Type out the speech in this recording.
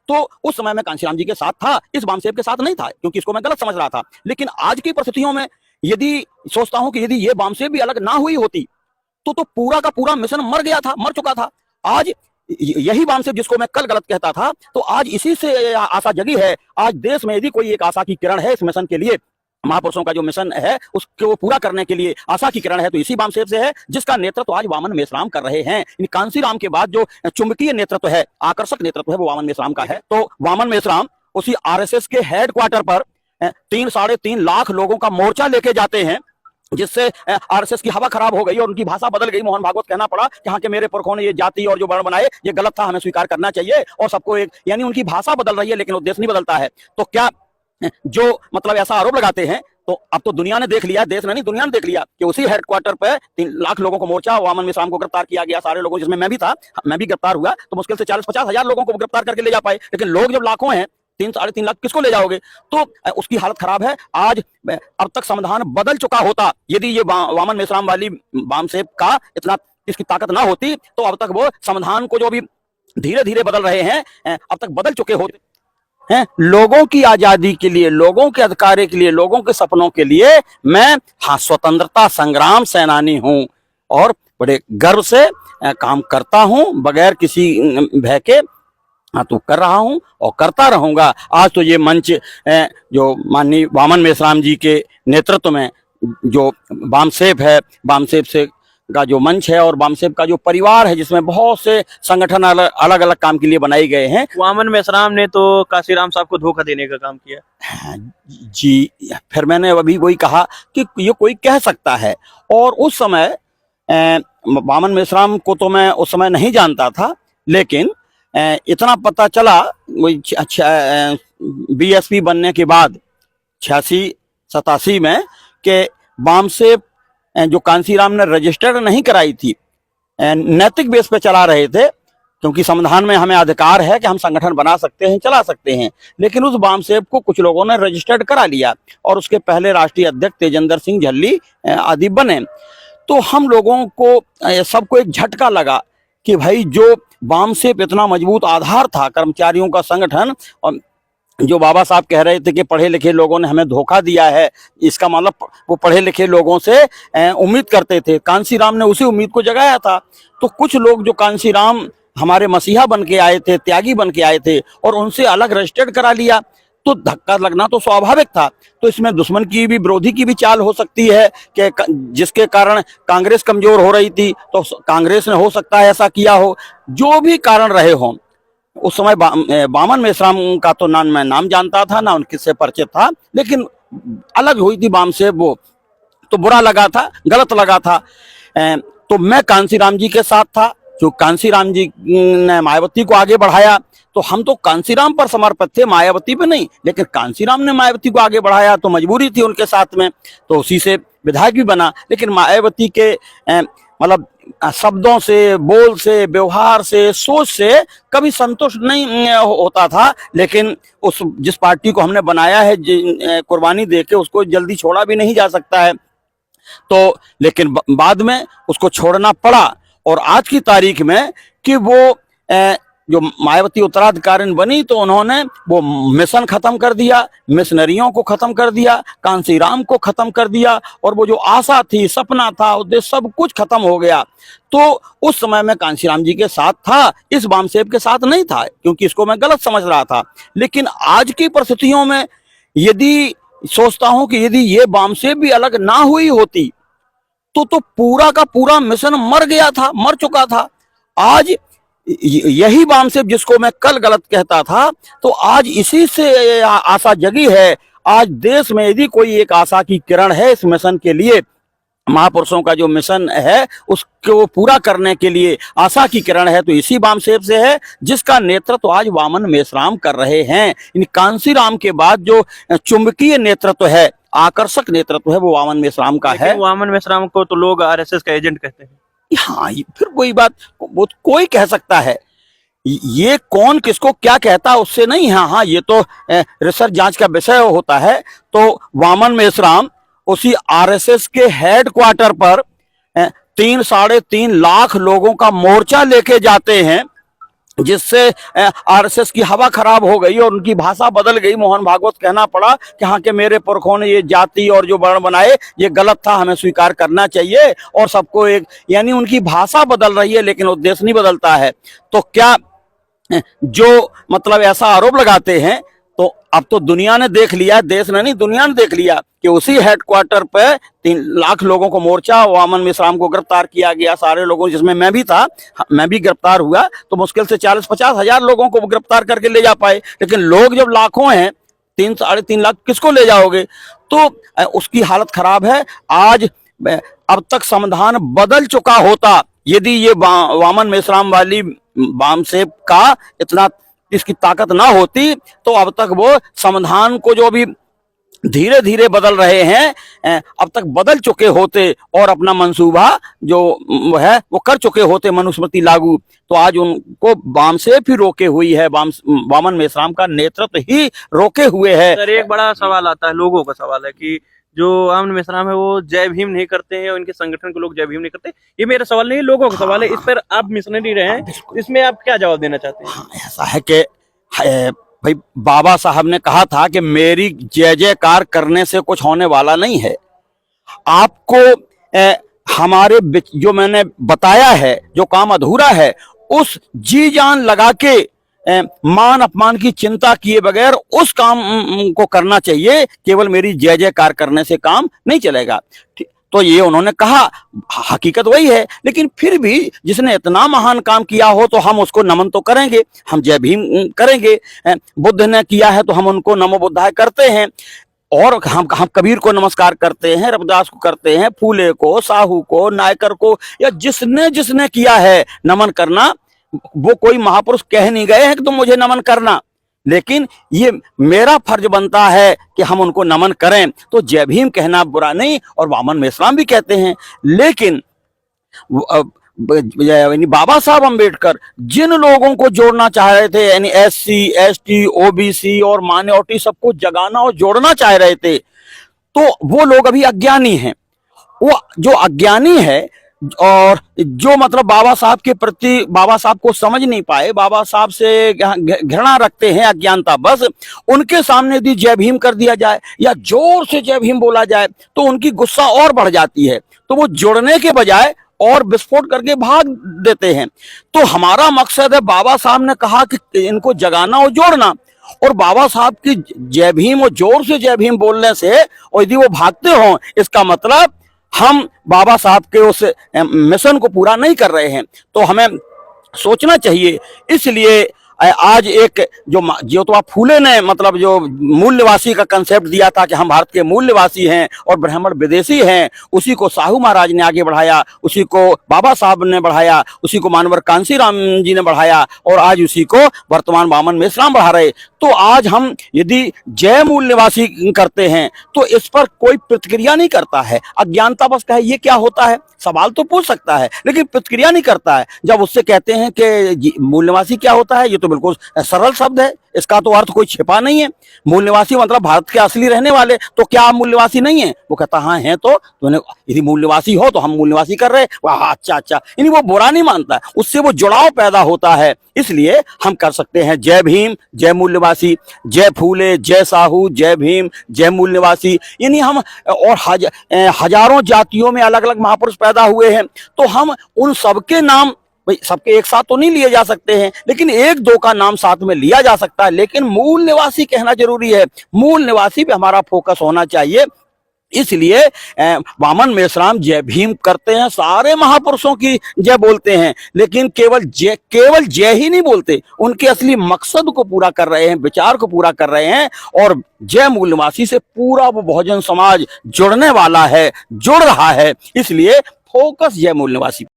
तो उस समय मैं कांशीराम जी के साथ था, इस बामसेब के साथ नहीं था, क्योंकि इसको मैं गलत समझ रहा था। लेकिन आज की परिस्थितियों में यदि सोचता हूं कि यदि ये बामसेब भी अलग ना हुई होती तो पूरा का पूरा मिशन मर गया था, मर चुका था। आज यही बामसेब जिसको मैं कल गलत कहता था, तो आज इसी से आशा जगी है। आज देश में यदि कोई एक आशा की किरण है इस मिशन के लिए, महापुरुषों का जो मिशन है उसको पूरा करने के लिए आशा की किरण है, तो इसी बामसेब से है, जिसका नेतृत्व आज वामन मेश्राम कर रहे हैं। कांशीराम के बाद जो चुंबकीय नेतृत्व है, आकर्षक नेतृत्व है, वो वामन मेश्राम का है। तो वामन मेश्राम उसी आरएसएस के हेडक्वार्टर पर 3-3.5 लाख लोगों का मोर्चा लेके जाते हैं, जिससे आरएसएस की हवा खराब हो गई और उनकी भाषा बदल गई। मोहन भागवत कहना पड़ा कि हाँ के मेरे पुरखों ने ये जाति और जो वर्ण बनाए ये गलत था, हमें स्वीकार करना चाहिए और सबको एक, यानी उनकी भाषा बदल रही है लेकिन उद्देश्य नहीं बदलता है। तो क्या जो मतलब ऐसा आरोप लगाते हैं, तो अब तो दुनिया ने देख लिया, देश ने नहीं दुनिया ने देख लिया कि उसी हेडक्वार्टर पे 3 लाख लोगों को मोर्चा, वामन मेश्राम को गिरफ्तार किया गया, सारे लोगों, जिसमें मैं भी था, मैं भी गिरफ्तार हुआ। तो मुश्किल से 40-50 हजार लोगों को गिरफ्तार करके ले जा पाए, लेकिन लोग जब लाखों हैं, 3-3.5 लाख किसको ले जाओगे? तो उसकी हालत खराब है। आज अब तक संविधान बदल चुका होता, यदि ये वामन मेश्राम वाली बामसेब का इतना इसकी ताकत ना होती, तो अब तक वो संविधान को जो भी धीरे धीरे बदल रहे हैं अब तक बदल चुके होते हैं। लोगों की आजादी के लिए, लोगों के अधिकार के लिए, लोगों के सपनों के लिए मैं स्वतंत्रता संग्राम सेनानी हूं और बड़े गर्व से काम करता हूं, बगैर किसी भय के तो कर रहा हूं और करता रहूंगा। आज तो ये मंच जो माननीय वामन मेश्राम जी के नेतृत्व में जो बामसेब है, बामसेब से का जो मंच है और बामसेब का जो परिवार है, जिसमें बहुत से संगठन अलग अलग काम के लिए बनाए गए हैं। वामन मेश्राम ने तो कांशीराम साहब को धोखा देने का काम किया जी। फिर मैंने अभी वही कहा कि ये कोई कह सकता है, और उस समय वामन मेश्राम को तो मैं उस समय नहीं जानता था, लेकिन इतना पता चला वही बीएसपी बनने के बाद 86-87 में कि बामसेब जो कांशीराम ने रजिस्टर्ड नहीं कराई थी, नैतिक बेस पे चला रहे थे, क्योंकि संविधान में हमें अधिकार है कि हम संगठन बना सकते हैं, चला सकते हैं। लेकिन उस बामसेब को कुछ लोगों ने रजिस्टर्ड करा लिया और उसके पहले राष्ट्रीय अध्यक्ष तेजेंद्र सिंह झल्ली आदि बने। तो हम लोगों को सबको एक झटका लगा कि भाई जो बामसेब इतना मजबूत आधार था, कर्मचारियों का संगठन, और जो बाबा साहब कह रहे थे कि पढ़े लिखे लोगों ने हमें धोखा दिया है, इसका मतलब वो पढ़े लिखे लोगों से उम्मीद करते थे। कांशीराम ने उसी उम्मीद को जगाया था। तो कुछ लोग जो कांशीराम हमारे मसीहा बन के आए थे, त्यागी बन के आए थे, और उनसे अलग रजिस्टर्ड करा लिया, तो धक्का लगना तो स्वाभाविक था। तो इसमें दुश्मन की भी, विरोधी की भी चाल हो सकती है कि जिसके कारण कांग्रेस कमजोर हो रही थी, तो कांग्रेस ने हो सकता है ऐसा किया हो। जो भी कारण रहे हों, उस समय वामन मेश्राम का तो ना मैं नाम जानता था, ना उनके से परिचित था, लेकिन अलग हुई थी बामसेब, वो तो बुरा लगा था, गलत लगा था। तो मैं कांशीराम जी के साथ था। जो कांशीराम जी ने मायावती को आगे बढ़ाया, तो हम तो कांशीराम पर समर्पित थे, मायावती पे नहीं। लेकिन कांशीराम ने मायावती को आगे बढ़ाया तो मजबूरी थी उनके साथ में, तो उसी से विधायक भी बना। लेकिन मायावती के मतलब शब्दों से, बोल से, व्यवहार से, सोच से कभी संतुष्ट नहीं होता था। लेकिन उस जिस पार्टी को हमने बनाया है, कुर्बानी देके, उसको जल्दी छोड़ा भी नहीं जा सकता है। तो लेकिन बाद में उसको छोड़ना पड़ा, और आज की तारीख में कि वो जो मायावती उत्तराधिकारी बनी, तो उन्होंने वो मिशन खत्म कर दिया, मिशनरियों को खत्म कर दिया, कांशीराम को खत्म कर दिया, और वो जो आशा थी, सपना था, उद्देश्य, सब कुछ खत्म हो गया। तो उस समय मैं कांशीराम जी के साथ था, इस बामसेब के साथ नहीं था, क्योंकि इसको मैं गलत समझ रहा था। लेकिन आज की परिस्थितियों में यदि सोचता हूं कि यदि ये बामसेब भी अलग ना हुई होती, तो पूरा का पूरा मिशन मर गया था, मर चुका था। आज यही बामसेब जिसको मैं कल गलत कहता था, तो आज इसी से आशा जगी है। आज देश में यदि कोई एक आशा की किरण है इस मिशन के लिए, महापुरुषों का जो मिशन है उसको पूरा करने के लिए आशा की किरण है, तो इसी बामसेब से है, जिसका नेतृत्व आज वामन मेश्राम कर रहे हैं। इन कांशीराम के बाद जो चुंबकीय नेतृत्व है, आकर्षक नेतृत्व है, वो वामन मेश्राम का है। वामन मेश्राम को तो लोग आरएसएस का एजेंट कहते हैं। हाँ, फिर कोई बात, वो कोई कह सकता है, ये कौन किसको क्या कहता है उससे नहीं है। हाँ, ये तो रिसर्च जांच का विषय होता है। तो वामन मेश्राम उसी आरएसएस के हेडक्वार्टर पर 3-3.5 लाख लोगों का मोर्चा लेके जाते हैं, जिससे आरएसएस की हवा खराब हो गई और उनकी भाषा बदल गई। मोहन भागवत कहना पड़ा कि हाँ के मेरे पुरखों ने ये जाति और जो वर्ण बनाए ये गलत था, हमें स्वीकार करना चाहिए और सबको एक, यानी उनकी भाषा बदल रही है लेकिन उद्देश्य नहीं बदलता है। तो क्या जो मतलब ऐसा आरोप लगाते हैं, तो अब तो दुनिया ने देख लिया, देश ने नहीं दुनिया ने देख लिया कि उसी हेडक्वार्टर पे 3 लाख लोगों को मोर्चा, वामन मेश्राम को गिरफ्तार किया गया, सारे लोगों, जिसमें मैं भी था, मैं भी गिरफ्तार हुआ। तो मुश्किल से 40-50 हजार लोगों को गिरफ्तार करके ले जा पाए, लेकिन लोग जब लाखों हैं, 3-3.5 लाख, किसको ले जाओगे? तो उसकी हालत खराब है। आज अब तक संविधान बदल चुका होता यदि ये वामन मेश्राम वाली वामसेप का इतना इसकी ताकत ना होती, तो अब तक वो संविधान को जो भी धीरे धीरे बदल रहे हैं अब तक बदल चुके होते और अपना मंसूबा जो है वो कर चुके होते, मनुस्मृति लागू। तो आज उनको वामसेप ही रोके हुई है, वामन मेश्राम का नेतृत्व ही रोके हुए है। सर एक बड़ा सवाल आता है, लोगों का सवाल है कि जो वामन मेश्राम है वो जय भीम नहीं करते हैं, उनके संगठन के लोग जय भीम नहीं करते। ये मेरा सवाल नहीं है, लोगों का सवाल है। इस पर आप मिशनरी रहे हैं, इसमें आप क्या जवाब देना चाहते हैं? हाँ, ऐसा है कि भाई बाबा साहब ने कहा था कि मेरी जय जयकार करने से कुछ होने वाला नहीं है। आपको हमारे जो मैंने बताया है, जो काम अधूरा है, उस जी जान लगा के मान अपमान की चिंता किए बगैर उस काम को करना चाहिए। केवल मेरी जय जयकार करने से काम नहीं चलेगा। तो ये उन्होंने कहा, हकीकत वही है। लेकिन फिर भी जिसने इतना महान काम किया हो तो हम उसको नमन तो करेंगे, हम जय भीम करेंगे। बुद्ध ने किया है तो हम उनको नमो बुद्धाय करते हैं, और हम कबीर को नमस्कार करते हैं, रविदास को करते हैं, फूले को, साहू को, नायकर को, या जिसने जिसने किया है नमन करना। वो कोई महापुरुष कह नहीं गए हैं कि तुम मुझे नमन करना, लेकिन ये मेरा फर्ज बनता है कि हम उनको नमन करें। तो जय भीम कहना बुरा नहीं, और वामन मेश्राम भी कहते हैं। लेकिन बाबा साहब अंबेडकर जिन लोगों को जोड़ना चाह रहे थे, यानी SC ST OBC और माइनॉरिटी सबको जगाना और जोड़ना चाह रहे थे, तो वो लोग अभी अज्ञानी हैं। वो जो अज्ञानी है और जो मतलब बाबा साहब के प्रति, बाबा साहब को समझ नहीं पाए, बाबा साहब से घृणा रखते हैं, अज्ञानता बस, उनके सामने यदि जय भीम कर दिया जाए या जोर से जय भीम बोला जाए तो उनकी गुस्सा और बढ़ जाती है। तो वो जुड़ने के बजाय और विस्फोट करके भाग देते हैं। तो हमारा मकसद है, बाबा साहब ने कहा कि इनको जगाना और जोड़ना, और बाबा साहब की जय भीम और जोर से जय भीम बोलने से और यदि वो भागते हों, इसका मतलब हम बाबा साहब के उस मिशन को पूरा नहीं कर रहे हैं। तो हमें सोचना चाहिए। इसलिए आज एक जो तो फूले ने मतलब जो मूल निवासी का कंसेप्ट दिया था कि हम भारत के मूल निवासी हैं और ब्राह्मण विदेशी हैं, उसी को साहू महाराज ने आगे बढ़ाया, उसी को बाबा साहब ने बढ़ाया, उसी को मानवर कांसीराम जी ने बढ़ाया, और आज उसी को वर्तमान वामन मेश्राम बढ़ा रहे। तो आज हम यदि जय मूल निवासी करते हैं तो इस पर कोई प्रतिक्रिया नहीं करता है, अज्ञानता बस कहे ये क्या होता है, सवाल तो पूछ सकता है लेकिन प्रतिक्रिया नहीं करता है। जब उससे कहते हैं कि मूल निवासी क्या होता है, ये तो बिल्कुल सरल शब्द है, इसका तो अर्थ कोई छिपा नहीं है। मूल निवासी मतलब भारत के असली रहने वाले। तो क्या आप मूल निवासी नहीं है? वो कहता हाँ है। तो यदि मूल निवासी हो तो हम मूल निवासी कर रहे हैं, वाह अच्छा अच्छा, यानी वो बुरा नहीं मानता, उससे वो जुड़ाव पैदा होता है। इसलिए हम कर सकते हैं जय भीम, जय मूल निवासी, जय फूले, जय साहू, जय भीम, जय मूल निवासी। यानी हम और हजारों जातियों में अलग अलग महापुरुष पैदा हुए हैं, तो हम उन सबके नाम, भाई सबके एक साथ तो नहीं लिए जा सकते हैं, लेकिन एक दो का नाम साथ में लिया जा सकता है। लेकिन मूल निवासी कहना जरूरी है, मूल निवासी पे हमारा फोकस होना चाहिए। इसलिए वामन मेश्राम जय भीम करते हैं, सारे महापुरुषों की जय बोलते हैं, लेकिन केवल जय ही नहीं बोलते, उनके असली मकसद को पूरा कर रहे हैं, विचार को पूरा कर रहे हैं। और जय मूल निवासी से पूरा वो बहुजन समाज जुड़ने वाला है, जुड़ रहा है। इसलिए फोकस जय मूल निवासी।